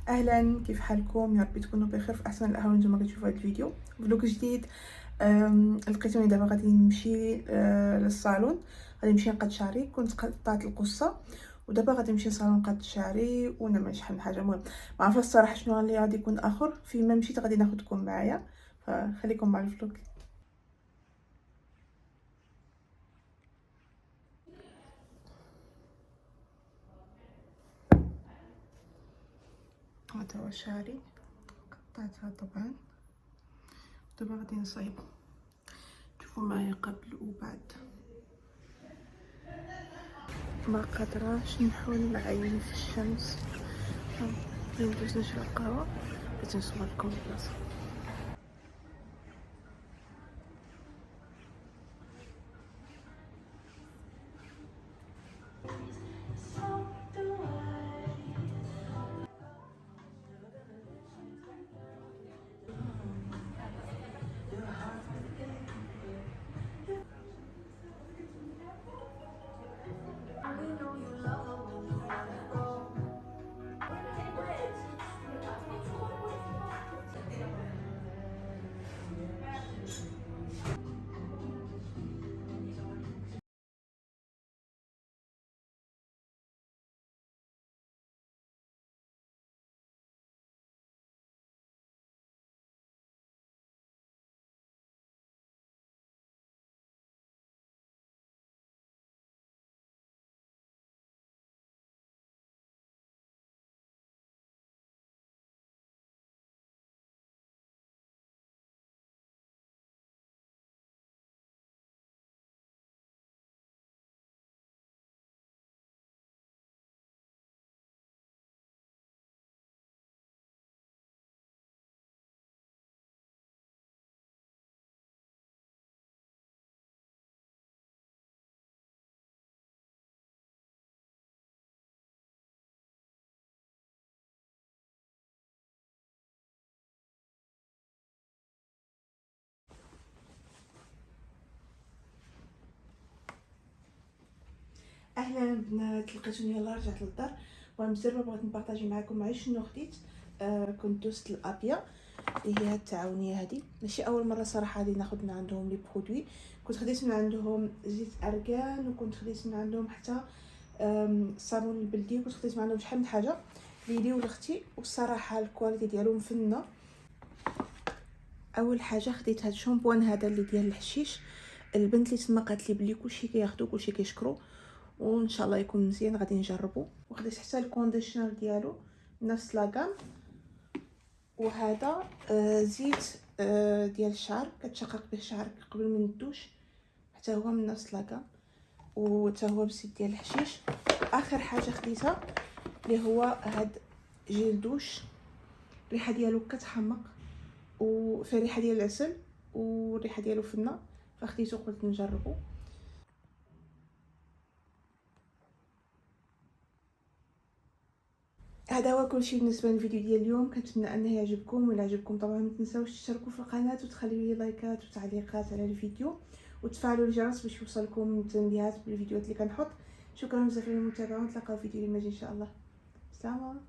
اهلا، كيف حالكم؟ يا رب تكونوا بخير في احسن الاحوال. نتوما كتشوفوا هذا الفيديو فلوق جديد. لقيتوني دابا غادي نمشي للصالون، غادي نمشي نقاد شعري. كنت قطعت القصه ودابا غادي نمشي للصالون نقاد شعري ونعمل شحال من حاجه. المهم ما عرفتش الصراحه شنو اللي غادي يكون اخر. فيما مشيت غادي ناخذكم معايا، فخليكم مع الفلوق. هذا هو شعري، قطعتها طبعا. دابا غادي نصايبو، شوفوا معايا قبل وبعد. ما قادراش نحول عيني في الشمس. ندوز نشرب قهوه باش نصور لكم البلاصه. اهلا البنات، لقيتوني يلا رجعت للدار. المهم بزاف بغيت نبارطاجي معكم معايا شنو خديت. كنت دوزت الابيا اللي هي التعاونيه هذه. ماشي اول مره صراحه غادي ناخذ من عندهم لي برودوي. كنت خديت من عندهم زيت ارغان، وكنت خديت من عندهم حتى الصابون البلدي، وكنت خديت من عندهم شحال من حاجه ليلي ولختي. والصراحه الكواليتي ديالهم فنه. اول حاجه خديت هاد الشامبوان هذا اللي ديال الحشيش. البنت اللي تما قالت لي بلي كلشي كياخذوا كلشي كيشكروا، وان شاء الله يكون مزيان غادي نجربه. وخديت حتى الكونديشنر ديالو نفس لاكام. وهذا زيت ديال الشعر، كتشقق به الشعر قبل من الدوش، حتى هو من نفس لاكام، وحتى هو بزيت ديال الحشيش. اخر حاجه خديتها اللي هو هاد جيل دوش، الريحه ديالو كتحمق وفي ريحه ديال العسل والريحه ديالو فنه، فخديته قلت نجربه. هذا هو كلشي بالنسبه للفيديو ديال اليوم. كنتمنى انه يعجبكم، ولا عجبكم طبعا ما تنساوش تشتركوا في القناه وتخليوا لي لايكات وتعليقات على الفيديو، وتفعلوا الجرس باش يوصلكم التنبيهات بالفيديوهات اللي كنحط. شكرا بزاف للمتابعه، ونتلاقاو في فيديو المجي ان شاء الله. سلام.